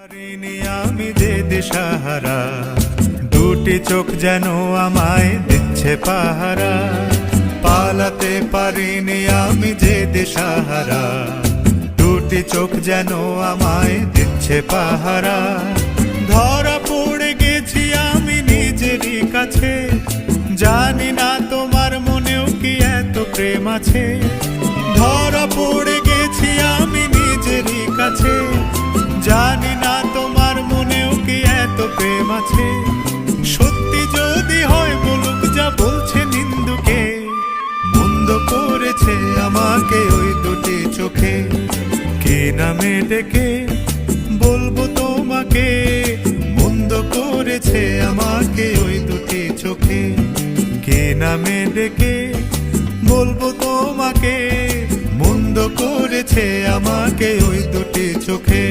পারিনি আমি যে দিশাহারা, দুটি চোখ যেন আমায় দিচ্ছে পাহারা। পালাতে পারিনি আমি যে দিশাহারা, দুটি চোখ যেন আমায় দিচ্ছে পাহারা। ধরা পড়ে গেছি আমি নিজেরই কাছে, জানি না তোমার মনেও কি এত প্রেম আছে। ধরা পড়ে গেছি আমি নিজেরই কাছে, জানি না তোমার মনেও কি এত প্রেম আছে। সত্যি যদি হয় বলুক যা বলছে নিন্দুকে, মন্দ করেছে আমাকে ওই দুটি চোখে। কে নামে ডেকে বলবো তোমাকে, মন্দ করেছে আমাকে ওই দুটি চোখে। কে নামে ডেকে বলবো তোমাকে, মন্দ করেছে আমাকে ওই দুটি চোখে।